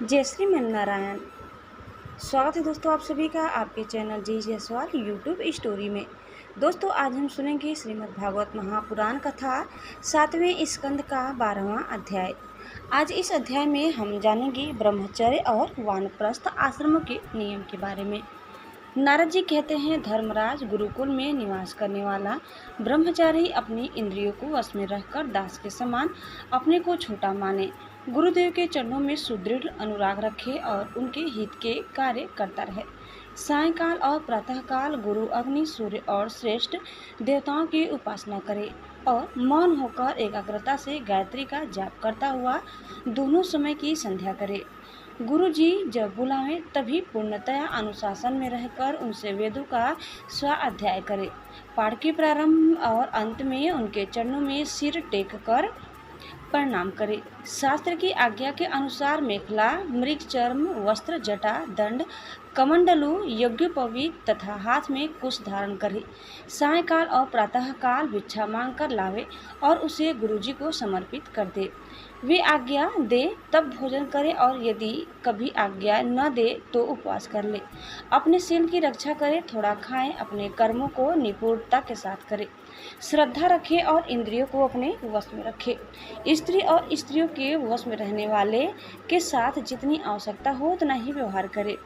जय श्री नारायण। स्वागत है दोस्तों आप सभी का आपके चैनल जी जायसवाल यूट्यूब स्टोरी में। दोस्तों आज हम सुनेंगे श्रीमद् भागवत महापुराण कथा 7वें स्कंद का 12वां अध्याय। आज इस अध्याय में हम जानेंगे ब्रह्मचर्य और वानप्रस्थ आश्रमों के नियम के बारे में। नारद जी कहते हैं, धर्मराज, गुरुकुल में निवास करने वाला ब्रह्मचारी अपनी इंद्रियों को वश में रखकर दास के समान अपने को छोटा माने, गुरुदेव के चरणों में सुदृढ़ अनुराग रखे और उनके हित के कार्य करता रहे। सायंकाल और प्रातःकाल गुरु, अग्नि, सूर्य और श्रेष्ठ देवताओं की उपासना करे और मौन होकर एकाग्रता से गायत्री का जाप करता हुआ दोनों समय की संध्या करे। गुरु जी जब बुलावें तभी पूर्णतया अनुशासन में रहकर उनसे वेदों का स्वाध्याय करे। पाठ के प्रारंभ और अंत में उनके चरणों में सिर टेक कर प्रणाम करे। शास्त्र की आज्ञा के अनुसार मेखला, मृग चर्म वस्त्र, जटा, दंड, कमंडलू, यज्ञोपवीत तथा हाथ में कुश धारण करे। सायंकाल और प्रातःकाल भिक्षा मांग कर लावे और उसे गुरुजी को समर्पित कर दे। वे आज्ञा दे तब भोजन करे और यदि कभी आज्ञा न दे तो उपवास कर ले। अपने शील की रक्षा करे, थोड़ा खाएं, अपने कर्मों को निपुणता के साथ करे, श्रद्धा रखे और इंद्रियों को अपने वश में रखे। स्त्री और स्त्रियों के वश में रहने वाले के साथ जितनी आवश्यकता हो उतना ही व्यवहार करे।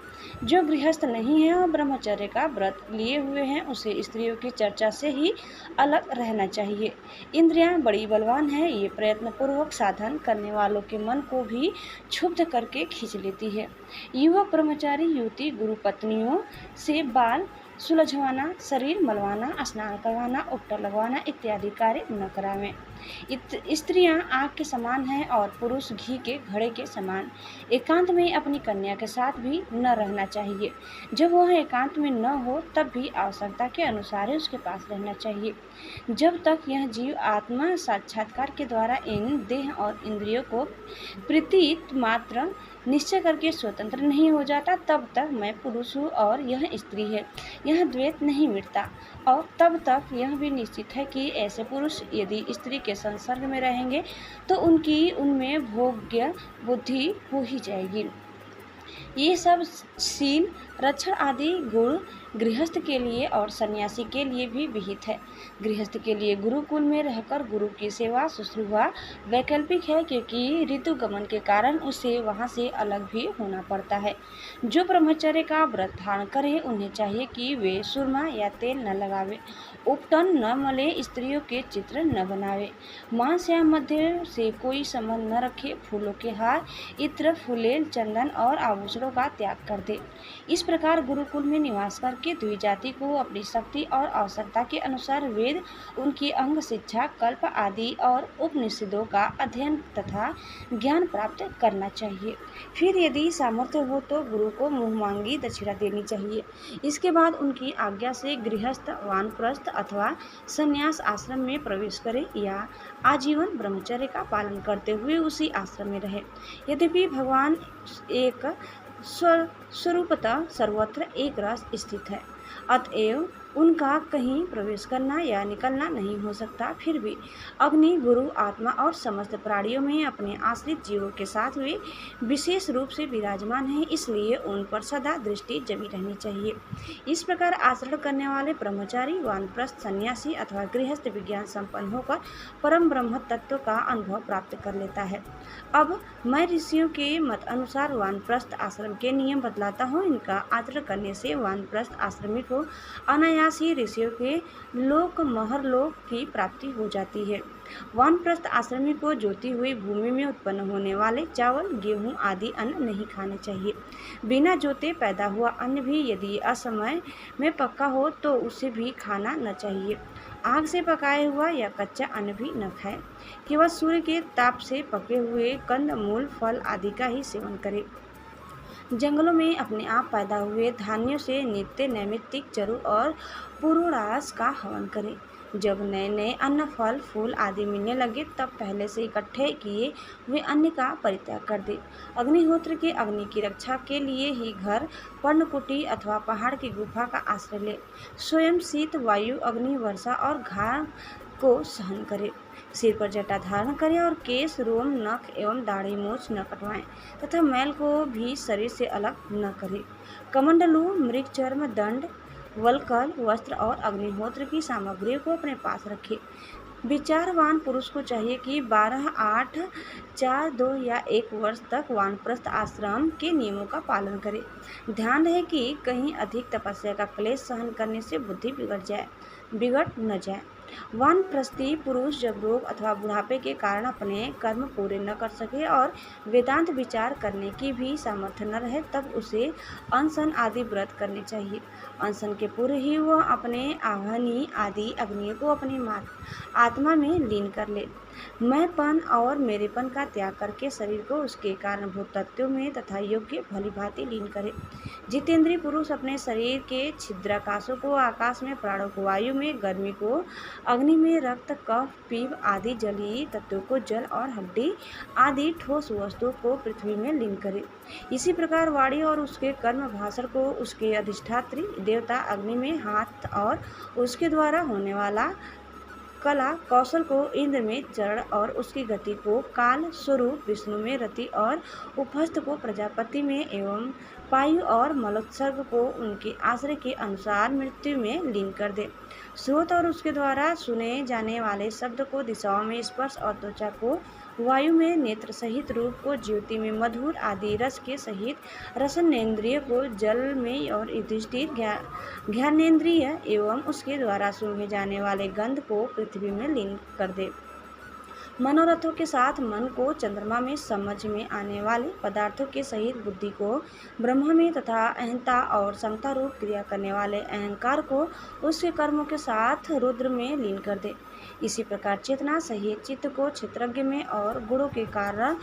जो गृहस्थ नहीं है और ब्रह्मचर्य का व्रत लिए हुए हैं उसे स्त्रियों की चर्चा से ही अलग रहना चाहिए। इंद्रियां बड़ी बलवान है, ये प्रयत्न पूर्वक साधन करने वालों के मन को भी क्षुब्ध करके खींच लेती है। युवक ब्रह्मचारी युवती गुरु पत्नियों से बाल सुलझवाना, शरीर मलवाना, स्नान करवाना, उपटा लगवाना इत्यादि कार्य न करावें। स्त्रियां आग के समान हैं और पुरुष घी के घड़े के समान। एकांत में अपनी कन्या के साथ भी न रहना चाहिए। जब वह एकांत में न हो तब भी आवश्यकता के अनुसार ही उसके पास रहना चाहिए। जब तक यह जीव आत्मा साक्षात्कार के द्वारा इन देह और इंद्रियों को प्रतीत मात्र निश्चय करके स्वतंत्र नहीं हो जाता तब तक मैं पुरुष हूँ और यह स्त्री है, यह द्वैत नहीं मिटता। और तब तक यह भी निश्चित है कि ऐसे पुरुष यदि स्त्री के संसर्ग में रहेंगे तो उनकी उनमें भोग्य बुद्धि हो ही जाएगी। ये सब शील रक्षण आदि गुण गृहस्थ के लिए और सन्यासी के लिए भी विहित है। गृहस्थ के लिए गुरुकुल में रहकर गुरु की सेवा शुश्रूषा वैकल्पिक है, क्योंकि ऋतु गमन के कारण उसे वहां से अलग भी होना पड़ता है। जो ब्रह्मचर्य का व्रत धारण करें उन्हें चाहिए कि वे सुरमा या तेल न लगावे, उपटन न मले, स्त्रियों के चित्र न बनावे, मांस या मध्य से कोई संबंध न रखे, फूलों के हार, इत्र, फुलेल, चंदन और आभूषणों का त्याग कर दे। इस प्रकार गुरुकुल में निवास करके द्विजाति को अपनी शक्ति और आवश्यकता के अनुसार वेद, उनकी अंग शिक्षा, कल्प आदि और उपनिषदों का अध्ययन तथा ज्ञान प्राप्त करना चाहिए। फिर यदि सामर्थ्य हो तो गुरु को मुँह मांगी दक्षिणा देनी चाहिए। इसके बाद उनकी आज्ञा से गृहस्थ, वानप्रस्थ अथवा संन्यास आश्रम में प्रवेश करे या आजीवन ब्रह्मचर्य का पालन करते हुए उसी आश्रम में रहे। यद्यपि भगवान एक स्वरूपतः सर्वत्र एक रस स्थित है, अतएव उनका कहीं प्रवेश करना या निकलना नहीं हो सकता। फिर भी अग्नि, गुरु, आत्मा और समस्त प्राणियों में अपने आश्रित जीवों के साथ वे विशेष रूप से विराजमान हैं, इसलिए उन पर सदा दृष्टि जमी रहनी चाहिए। इस प्रकार आचरण करने वाले ब्रह्मचारी, वानप्रस्थ, सन्यासी अथवा गृहस्थ विज्ञान संपन्न होकर परम ब्रह्म तत्व का अनुभव प्राप्त कर लेता है। अब मैं ऋषियों के मत अनुसार वानप्रस्थ आश्रम के नियम बतलाता हूँ। इनका आचरण करने से वानप्रस्थ आश्रमी को अनायास ही ऋषियों के लोक महरलोक की प्राप्ति हो जाती है। वानप्रस्थ आश्रमी को जोती हुई भूमि में उत्पन्न होने वाले चावल, गेहूं आदि अन्न नहीं खाने चाहिए। बिना जोते पैदा हुआ अन्न भी यदि असमय में पका हो तो उसे भी खाना न चाहिए। आग से पकाया हुआ या कच्चा अन्न भी न खाए। केवल सूर्य के ताप से पके हुए कंद मूल, फल आदि का ही सेवन करें। जंगलों में अपने आप पैदा हुए धान्यों से नित्य नैमित्तिक चरु और पुरोडास का हवन करें। जब नए नए अन्न, फल, फूल आदि मिलने लगे तब पहले से इकट्ठे किए हुए अन्न का परित्याग कर दे। अग्निहोत्र के अग्नि की रक्षा के लिए ही घर, पर्णकुटी अथवा पहाड़ की गुफा का आश्रय ले। स्वयं शीत, वायु, अग्नि, वर्षा और को सहन करे। सिर पर जटा धारण करें और केश, रोम, नख एवं दाढ़ी मूछ न कटवाएं तथा मैल को भी शरीर से अलग न करें। कमंडलू, मृग चर्म, दंड, वलकल, वस्त्र और अग्निहोत्र की सामग्रियों को अपने पास रखें। विचारवान पुरुष को चाहिए कि 12, 8, 4, 2 या 1 वर्ष तक वानप्रस्थ आश्रम के नियमों का पालन करे। ध्यान रहे कि कहीं अधिक तपस्या का क्लेश सहन करने से बुद्धि बिगड़ न जाए। वानप्रस्थी पुरुष जब रोग अथवा बुढ़ापे के कारण अपने कर्म पूरे न कर सके और वेदांत विचार करने की भी सामर्थ्य न रहे, तब उसे अनशन आदि व्रत करने चाहिए। अनशन के पूर्व ही वह अपने आह्वनी आदि अग्नियों को अपनी आत्मा में लीन कर ले। मैंपन और मेरेपन का त्याग करके शरीर को उसके कारणभूत तत्वों में तथा योग्य भलीभांति लीन करे। जितेंद्रीय पुरुष अपने शरीर के छिद्राकाशों को आकाश में, प्राणों को वायु में, गर्मी को अग्नि में, रक्त, कफ, पीप आदि जलीय तत्वों को जल और हड्डी आदि ठोस वस्तुओं को पृथ्वी में लीन करे। इसी प्रकार वाणी और उसके कर्म भाषण को उसके अधिष्ठात्री देवता अग्नि में, हाथ और उसके द्वारा होने वाला कला कौशल को इंद्र में, जड़ और उसकी गति को काल स्वरूप विष्णु में, रति और उपहस्त को प्रजापति में एवं वायु और मलोत्सर्ग को उनके आश्रय के अनुसार मृत्यु में लीन कर दे। स्रोत और उसके द्वारा सुने जाने वाले शब्द को दिशाओं में, स्पर्श और त्वचा को वायु में, नेत्र सहित रूप को ज्योति में, मधुर आदि रस के सहित रसनेन्द्रिय को जल में और युधिष्ठिर ज्ञानेन्द्रिय एवं उसके द्वारा सूंघे जाने वाले गंध को पृथ्वी में लीन कर दे। मनोरथों के साथ मन को चंद्रमा में, समझ में आने वाले पदार्थों के सहित बुद्धि को ब्रह्म में तथा अहंता और समता रूप क्रिया करने वाले अहंकार को उसके कर्मों के साथ रुद्र में लीन कर दे। इसी प्रकार चेतना सहित चित्त को क्षेत्रज्ञ में और गुणों के कारण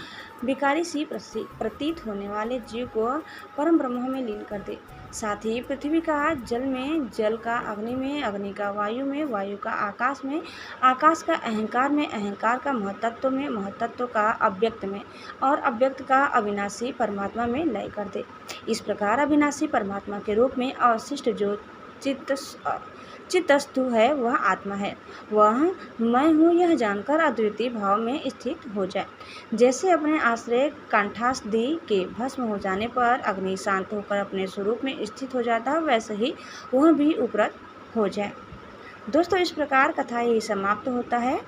विकारी सी प्रतीत होने वाले जीव को परम ब्रह्म में लीन कर दे। साथ ही पृथ्वी का जल में, जल का अग्नि में, अग्नि का वायु में, वायु का आकाश में, आकाश का अहंकार में, अहंकार का महतत्व में, महतत्व का अव्यक्त में और अव्यक्त का अविनाशी परमात्मा में लय कर दे। इस प्रकार अविनाशी परमात्मा के रूप में अवशिष्ट जो चित्तस्थु है वह आत्मा है, वह मैं हूँ यह जानकर अद्वितीय भाव में स्थित हो जाए। जैसे अपने आश्रय कंठास्धि के भस्म हो जाने पर अग्नि शांत होकर अपने स्वरूप में स्थित हो जाता है, वैसे ही वह भी उपरत हो जाए। दोस्तों, इस प्रकार कथा यही समाप्त होता है।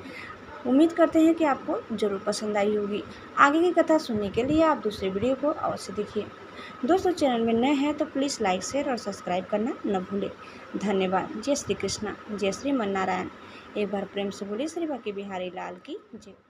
उम्मीद करते हैं कि आपको जरूर पसंद आई होगी। आगे की कथा सुनने के लिए आप दूसरे वीडियो को अवश्य देखिए। दोस्तों, चैनल में नए हैं तो प्लीज़ लाइक, शेयर और सब्सक्राइब करना न भूलें। धन्यवाद। जय श्री कृष्णा, जय श्री मन नारायण। एक बार प्रेम से बोलिए श्री बांके बिहारी लाल की जय।